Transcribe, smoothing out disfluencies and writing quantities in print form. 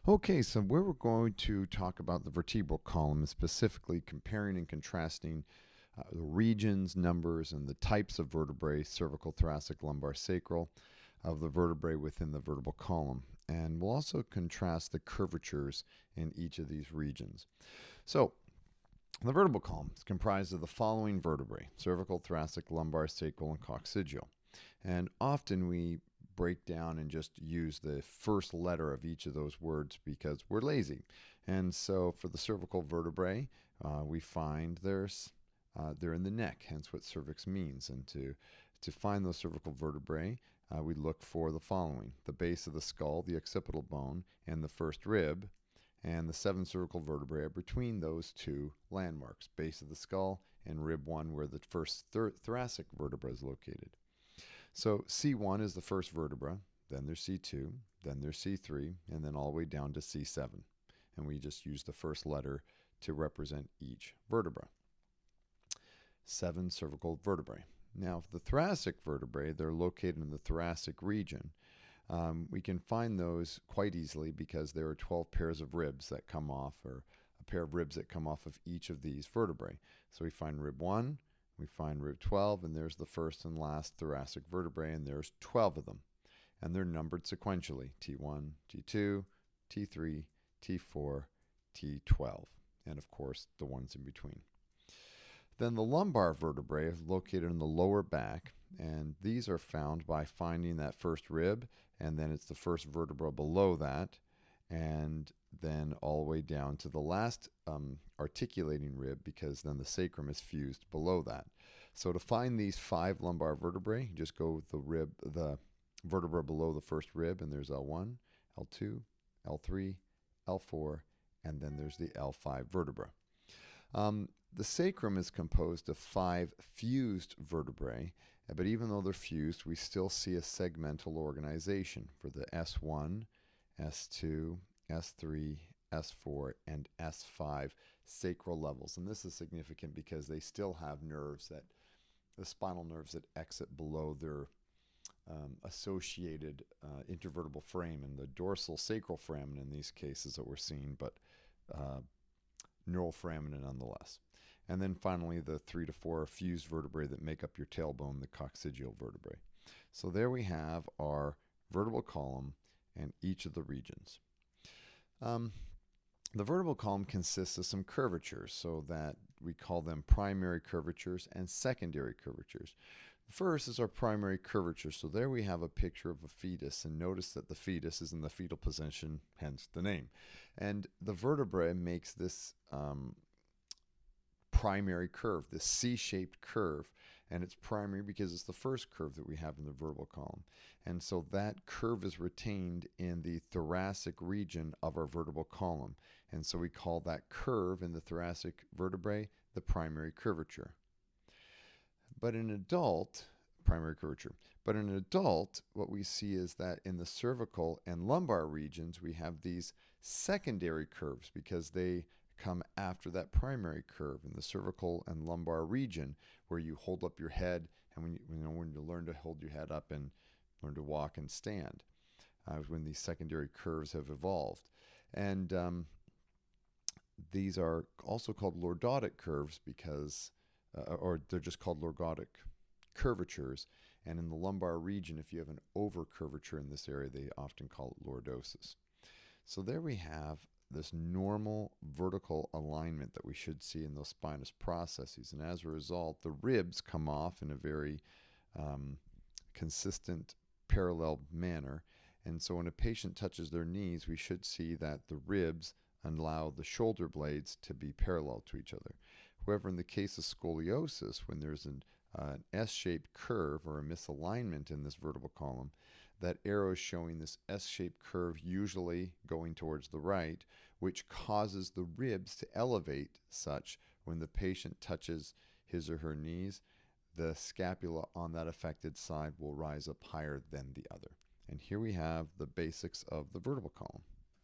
Okay, so where we're going to talk about the vertebral column is specifically comparing and contrasting the regions, numbers, and the types of vertebrae, cervical, thoracic, lumbar, sacral, of the vertebrae within the vertebral column. And we'll also contrast the curvatures in each of these regions. So, the vertebral column is comprised of the following vertebrae: cervical, thoracic, lumbar, sacral, and coccygeal. And often we break down and just use the first letter of each of those words because we're lazy. And so for the cervical vertebrae, we find they're in the neck, hence what cervix means. And to find those cervical vertebrae, we look for the following: the base of the skull, the occipital bone, and the first rib. And the 7 cervical vertebrae are between those two landmarks, base of the skull and rib 1, where the first thoracic vertebra is located. So C1 is the first vertebra, then there's C2, then there's C3, and then all the way down to C7. And we just use the first letter to represent each vertebra. 7 cervical vertebrae. Now, the thoracic vertebrae, they're located in the thoracic region. We can find those quite easily because there are 12 pairs of ribs that come off, or a pair of ribs that come off of each of these vertebrae. So we find rib 1, we find rib 12, and there's the first and last thoracic vertebrae, and there's 12 of them. And they're numbered sequentially: T1, T2, T3, T4, T12, and of course the ones in between. Then the lumbar vertebrae is located in the lower back, and these are found by finding that first rib, and then it's the first vertebra below that, and then all the way down to the last articulating rib, because then the sacrum is fused below that. So to find these 5 lumbar vertebrae, you just go with the vertebra below the first rib, and there's L1, L2, L3, L4, and then there's the L5 vertebra. The sacrum is composed of 5 fused vertebrae, but even though they're fused, we still see a segmental organization for the S1, S2, S3, S4, and S5 sacral levels. And this is significant because they still have the spinal nerves that exit below their associated intervertebral frame, and the dorsal sacral foramen in these cases that we're seeing, but neural foramen nonetheless. And then finally, the 3 to 4 fused vertebrae that make up your tailbone, the coccygeal vertebrae. So there we have our vertebral column and each of the regions. The vertebral column consists of some curvatures, so that we call them primary curvatures and secondary curvatures. First is our primary curvature. So there we have a picture of a fetus, and notice that the fetus is in the fetal position, hence the name. And the vertebrae makes this primary curve, this C-shaped curve, and it's primary because it's the first curve that we have in the vertebral column. And so that curve is retained in the thoracic region of our vertebral column. And so we call that curve in the thoracic vertebrae the primary curvature. But in adult, primary curvature. But in an adult, what we see is that in the cervical and lumbar regions, we have these secondary curves because they come after that primary curve in the cervical and lumbar region, where you hold up your head, and when you learn to hold your head up and learn to walk and stand, when these secondary curves have evolved. And these are also called lordotic curves because, or they're just called lordotic curvatures. And in the lumbar region, if you have an over curvature in this area, they often call it lordosis. So there we have this normal vertical alignment that we should see in those spinous processes. And as a result, the ribs come off in a very consistent parallel manner. And so when a patient touches their knees, we should see that the ribs allow the shoulder blades to be parallel to each other. However, in the case of scoliosis, when there's an S-shaped curve or a misalignment in this vertebral column, that arrow is showing this S-shaped curve, usually going towards the right, which causes the ribs to elevate such when the patient touches his or her knees, the scapula on that affected side will rise up higher than the other. And here we have the basics of the vertebral column.